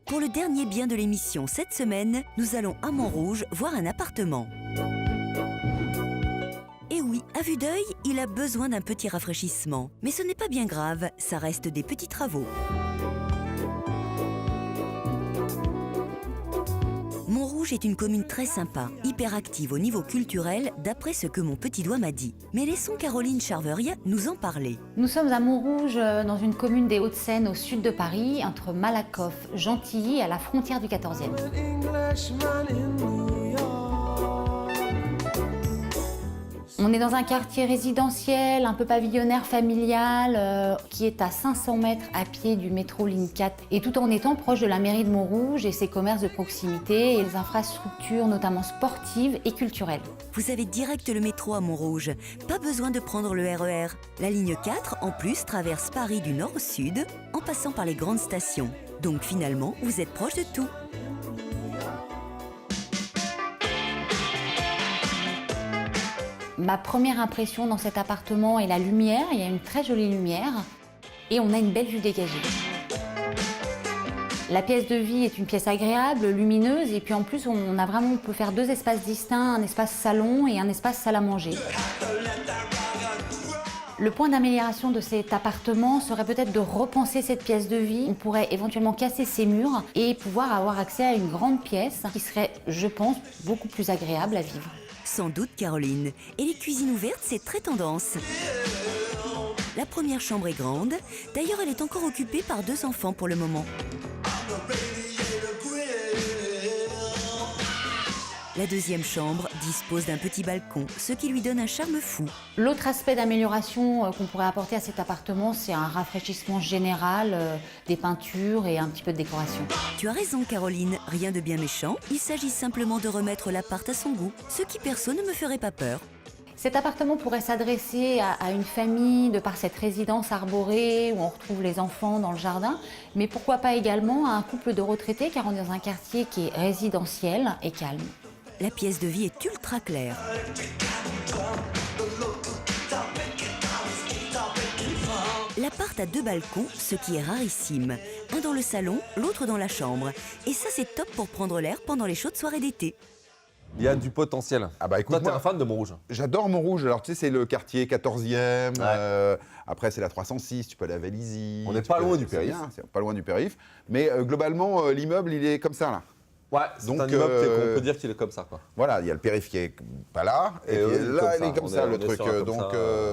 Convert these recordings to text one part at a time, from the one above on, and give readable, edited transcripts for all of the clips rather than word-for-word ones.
Pour le dernier bien de l'émission cette semaine, nous allons à Montrouge voir un appartement. Et oui, à vue d'œil, il a besoin d'un petit rafraîchissement. Mais ce n'est pas bien grave, ça reste des petits travaux. Montrouge est une commune très sympa, hyper active au niveau culturel, d'après ce que mon petit doigt m'a dit. Mais laissons Caroline Charveria nous en parler. Nous sommes à Montrouge, dans une commune des Hauts-de-Seine, au sud de Paris, entre Malakoff, Gentilly, à la frontière du 14e. On est dans un quartier résidentiel, un peu pavillonnaire, familial, qui est à 500 mètres à pied du métro ligne 4, et tout en étant proche de la mairie de Montrouge et ses commerces de proximité et les infrastructures, notamment sportives et culturelles. Vous avez direct le métro à Montrouge, pas besoin de prendre le RER. La ligne 4, en plus, traverse Paris du nord au sud, en passant par les grandes stations. Donc finalement, vous êtes proche de tout. Ma première impression dans cet appartement est la lumière. Il y a une très jolie lumière et on a une belle vue dégagée. La pièce de vie est une pièce agréable, lumineuse, et puis en plus on peut faire deux espaces distincts, un espace salon et un espace salle à manger. Le point d'amélioration de cet appartement serait peut-être de repenser cette pièce de vie. On pourrait éventuellement casser ses murs et pouvoir avoir accès à une grande pièce qui serait, je pense, beaucoup plus agréable à vivre. Sans doute, Caroline. Et les cuisines ouvertes, c'est très tendance. La première chambre est grande. D'ailleurs, elle est encore occupée par 2 enfants pour le moment. La deuxième chambre dispose d'un petit balcon, ce qui lui donne un charme fou. L'autre aspect d'amélioration qu'on pourrait apporter à cet appartement, c'est un rafraîchissement général, des peintures et un petit peu de décoration. Tu as raison, Caroline, rien de bien méchant. Il s'agit simplement de remettre l'appart à son goût, ce qui perso ne me ferait pas peur. Cet appartement pourrait s'adresser à une famille de par cette résidence arborée où on retrouve les enfants dans le jardin, mais pourquoi pas également à un couple de retraités, car on est dans un quartier qui est résidentiel et calme. La pièce de vie est ultra claire. L'appart a 2 balcons, ce qui est rarissime. Un dans le salon, l'autre dans la chambre. Et ça, c'est top pour prendre l'air pendant les chaudes soirées d'été. Il y a du potentiel. Ah bah écoute, toi, t'es moi, un fan de Montrouge. J'adore Montrouge. Alors tu sais, c'est le quartier 14e. Ouais. Après, c'est la 306. Tu peux aller à Vélizy. On n'est pas loin du périph'. C'est pas loin du périph'. Mais globalement, l'immeuble, il est comme ça là. Ouais, c'est Donc, un immeuble qu'on peut dire qu'il est comme ça, quoi. Voilà, il y a le périph' qui est pas là, et Et puis oui, là, il comme est comme ça, on le est truc. sur un comme ça,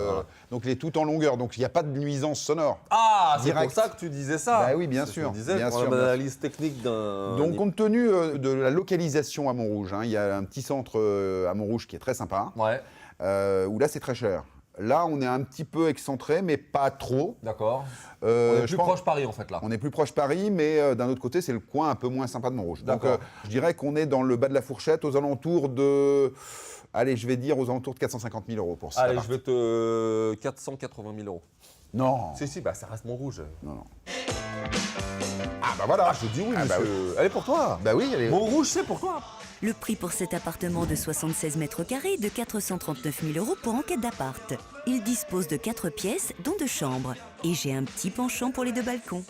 voilà. Donc il est tout en longueur, donc il n'y a pas de nuisance sonore. Ah, c'est Direct. pour ça que tu disais ça. Bah oui, bien C'est ce sûr, que je disais, bien pour sûr, l'analyse technique d'un... Donc compte tenu de la localisation à Montrouge, hein, il y a un petit centre à Montrouge qui est très sympa, Ouais, où là c'est très cher. Là, on est un petit peu excentré, mais pas trop. d'accord. On Je est plus pense- proche Paris, en fait, là. On est plus proche Paris, mais d'un autre côté, c'est le coin un peu moins sympa de Montrouge. Donc, D'accord. je dirais qu'on est dans le bas de la fourchette, aux alentours de... Allez, je vais dire aux alentours de 450 000 euros pour ça. Allez, je vais te... 480 000 euros. Non. Si, bah ça reste Montrouge. Non, non. Ah bah voilà. Ah, je dis oui, Ah, bah monsieur. Elle est pour toi. Bah oui, elle est... Montrouge, c'est pour toi. Le prix pour cet appartement de 76 mètres carrés est de 439 000 euros pour enquête d'appart. Il dispose de 4 pièces, dont 2 chambres. Et j'ai un petit penchant pour les 2 balcons.